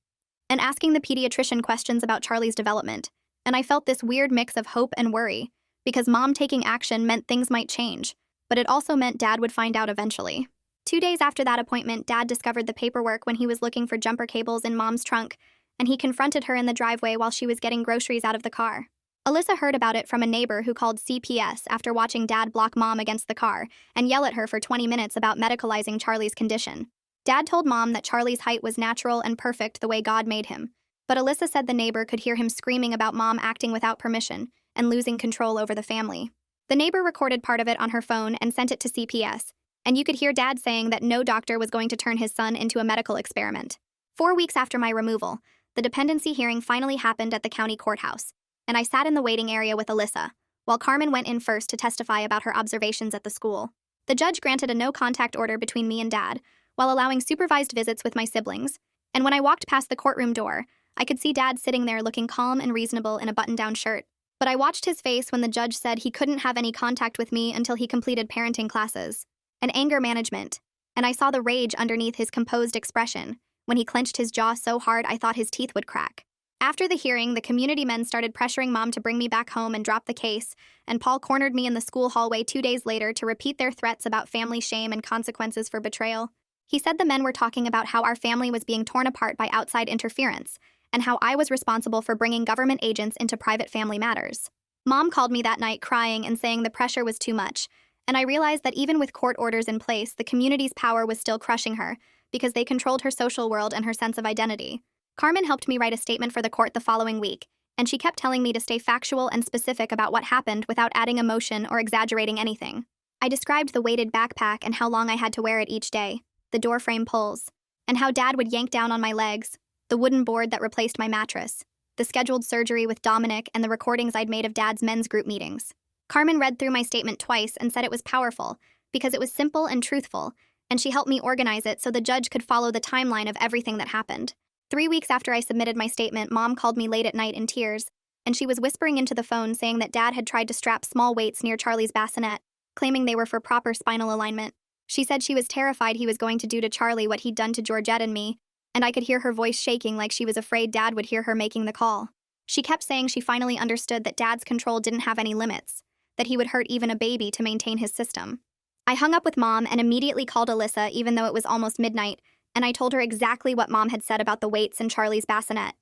and asking the pediatrician questions about Charlie's development, and I felt this weird mix of hope and worry, because Mom taking action meant things might change, but it also meant Dad would find out eventually. 2 days after that appointment, Dad discovered the paperwork when he was looking for jumper cables in Mom's trunk, and he confronted her in the driveway while she was getting groceries out of the car. Alyssa heard about it from a neighbor who called CPS after watching Dad block Mom against the car and yell at her for 20 minutes about medicalizing Charlie's condition. Dad told Mom that Charlie's height was natural and perfect the way God made him, but Alyssa said the neighbor could hear him screaming about Mom acting without permission and losing control over the family. The neighbor recorded part of it on her phone and sent it to CPS, and you could hear Dad saying that no doctor was going to turn his son into a medical experiment. 4 weeks after my removal, the dependency hearing finally happened at the county courthouse, and I sat in the waiting area with Alyssa, while Carmen went in first to testify about her observations at the school. The judge granted a no-contact order between me and Dad, while allowing supervised visits with my siblings, and when I walked past the courtroom door, I could see Dad sitting there looking calm and reasonable in a button-down shirt. But I watched his face when the judge said he couldn't have any contact with me until he completed parenting classes and anger management, and I saw the rage underneath his composed expression when he clenched his jaw so hard I thought his teeth would crack. After the hearing, the community men started pressuring Mom to bring me back home and drop the case, and Paul cornered me in the school hallway 2 days later to repeat their threats about family shame and consequences for betrayal. He said the men were talking about how our family was being torn apart by outside interference, and how I was responsible for bringing government agents into private family matters. Mom called me that night crying and saying the pressure was too much, and I realized that even with court orders in place, the community's power was still crushing her because they controlled her social world and her sense of identity. Carmen helped me write a statement for the court the following week, and she kept telling me to stay factual and specific about what happened without adding emotion or exaggerating anything. I described the weighted backpack and how long I had to wear it each day, the doorframe pulls, and how Dad would yank down on my legs, the wooden board that replaced my mattress, the scheduled surgery with Dominic, and the recordings I'd made of Dad's men's group meetings. Carmen read through my statement twice and said it was powerful because it was simple and truthful, and she helped me organize it so the judge could follow the timeline of everything that happened. 3 weeks after I submitted my statement, Mom called me late at night in tears, and she was whispering into the phone saying that Dad had tried to strap small weights near Charlie's bassinet, claiming they were for proper spinal alignment. She said she was terrified he was going to do to Charlie what he'd done to Georgette and me, and I could hear her voice shaking like she was afraid Dad would hear her making the call. She kept saying she finally understood that Dad's control didn't have any limits, that he would hurt even a baby to maintain his system. I hung up with Mom and immediately called Alyssa even though it was almost midnight, and I told her exactly what Mom had said about the weights in Charlie's bassinet.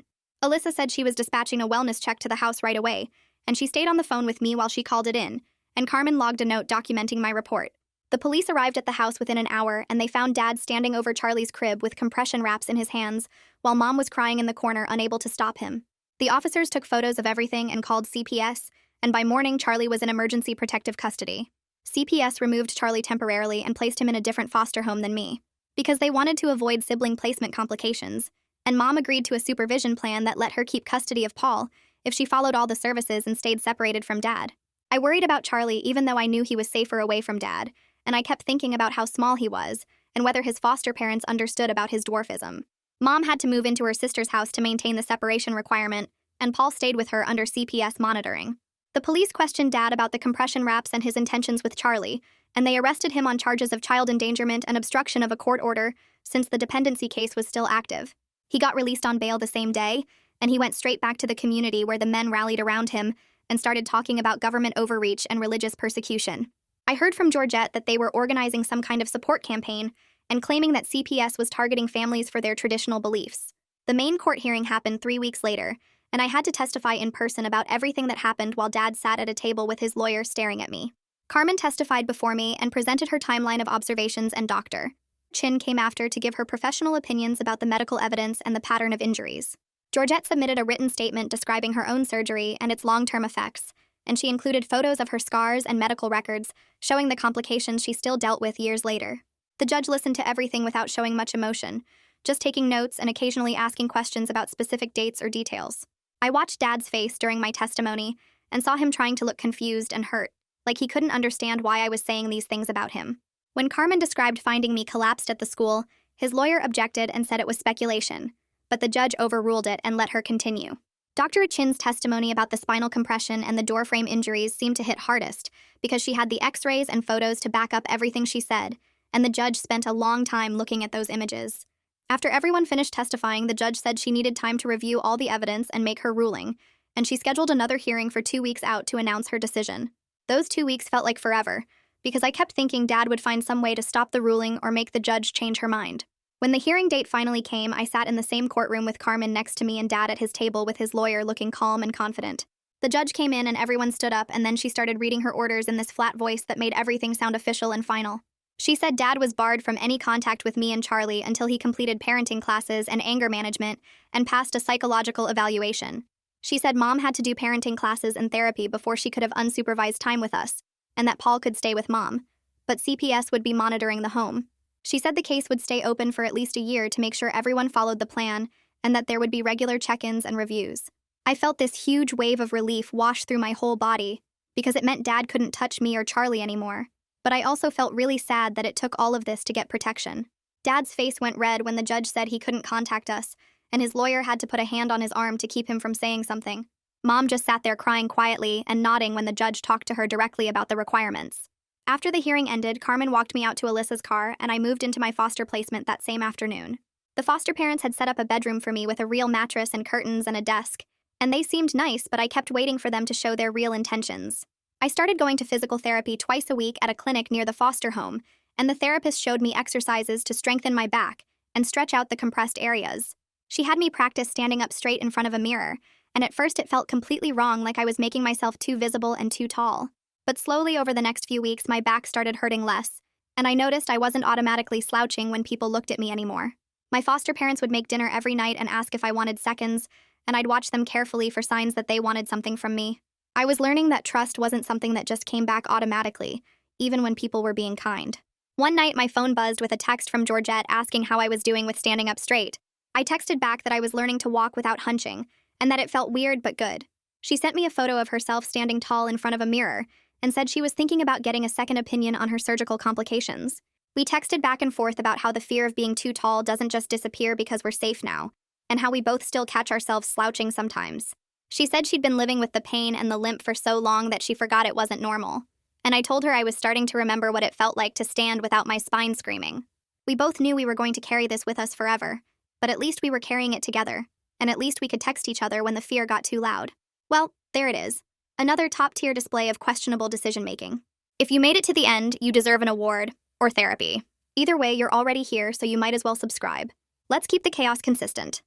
Alyssa said she was dispatching a wellness check to the house right away, and she stayed on the phone with me while she called it in, and Carmen logged a note documenting my report. The police arrived at the house within an hour, and they found Dad standing over Charlie's crib with compression wraps in his hands, while Mom was crying in the corner, unable to stop him. The officers took photos of everything and called CPS, and by morning Charlie was in emergency protective custody. CPS removed Charlie temporarily and placed him in a different foster home than me, because they wanted to avoid sibling placement complications, and Mom agreed to a supervision plan that let her keep custody of Paul if she followed all the services and stayed separated from Dad. I worried about Charlie even though I knew he was safer away from Dad, and I kept thinking about how small he was and whether his foster parents understood about his dwarfism. Mom had to move into her sister's house to maintain the separation requirement, and Paul stayed with her under CPS monitoring. The police questioned Dad about the compression wraps and his intentions with Charlie, and they arrested him on charges of child endangerment and obstruction of a court order since the dependency case was still active. He got released on bail the same day, and he went straight back to the community where the men rallied around him and started talking about government overreach and religious persecution. I heard from Georgette that they were organizing some kind of support campaign and claiming that CPS was targeting families for their traditional beliefs. The main court hearing happened 3 weeks later, and I had to testify in person about everything that happened while Dad sat at a table with his lawyer staring at me. Carmen testified before me and presented her timeline of observations, and Dr. Chin came after to give her professional opinions about the medical evidence and the pattern of injuries. Georgette submitted a written statement describing her own surgery and its long-term effects, and she included photos of her scars and medical records showing the complications she still dealt with years later. The judge listened to everything without showing much emotion, just taking notes and occasionally asking questions about specific dates or details. I watched Dad's face during my testimony and saw him trying to look confused and hurt, like he couldn't understand why I was saying these things about him. When Carmen described finding me collapsed at the school, his lawyer objected and said it was speculation, but the judge overruled it and let her continue. Dr. Chin's testimony about the spinal compression and the doorframe injuries seemed to hit hardest because she had the x-rays and photos to back up everything she said, and the judge spent a long time looking at those images. After everyone finished testifying, the judge said she needed time to review all the evidence and make her ruling, and she scheduled another hearing for 2 weeks out to announce her decision. Those 2 weeks felt like forever, because I kept thinking Dad would find some way to stop the ruling or make the judge change her mind. When the hearing date finally came, I sat in the same courtroom with Carmen next to me and Dad at his table with his lawyer looking calm and confident. The judge came in and everyone stood up, and then she started reading her orders in this flat voice that made everything sound official and final. She said Dad was barred from any contact with me and Charlie until he completed parenting classes and anger management and passed a psychological evaluation. She said Mom had to do parenting classes and therapy before she could have unsupervised time with us, and that Paul could stay with Mom, but CPS would be monitoring the home. She said the case would stay open for at least a year to make sure everyone followed the plan and that there would be regular check-ins and reviews. I felt this huge wave of relief wash through my whole body because it meant Dad couldn't touch me or Charlie anymore. But I also felt really sad that it took all of this to get protection. Dad's face went red when the judge said he couldn't contact us, and his lawyer had to put a hand on his arm to keep him from saying something. Mom just sat there crying quietly and nodding when the judge talked to her directly about the requirements. After the hearing ended, Carmen walked me out to Alyssa's car, and I moved into my foster placement that same afternoon. The foster parents had set up a bedroom for me with a real mattress and curtains and a desk, and they seemed nice, but I kept waiting for them to show their real intentions. I started going to physical therapy twice a week at a clinic near the foster home, and the therapist showed me exercises to strengthen my back and stretch out the compressed areas. She had me practice standing up straight in front of a mirror, and at first it felt completely wrong, like I was making myself too visible and too tall. But slowly over the next few weeks, my back started hurting less, and I noticed I wasn't automatically slouching when people looked at me anymore. My foster parents would make dinner every night and ask if I wanted seconds, and I'd watch them carefully for signs that they wanted something from me. I was learning that trust wasn't something that just came back automatically, even when people were being kind. One night, my phone buzzed with a text from Georgette asking how I was doing with standing up straight. I texted back that I was learning to walk without hunching, and that it felt weird but good. She sent me a photo of herself standing tall in front of a mirror, and said she was thinking about getting a second opinion on her surgical complications. We texted back and forth about how the fear of being too tall doesn't just disappear because we're safe now, and how we both still catch ourselves slouching sometimes. She said she'd been living with the pain and the limp for so long that she forgot it wasn't normal. And I told her I was starting to remember what it felt like to stand without my spine screaming. We both knew we were going to carry this with us forever, but at least we were carrying it together, and at least we could text each other when the fear got too loud. Well, there it is. Another top-tier display of questionable decision-making. If you made it to the end, you deserve an award, or therapy. Either way, you're already here, so you might as well subscribe. Let's keep the chaos consistent.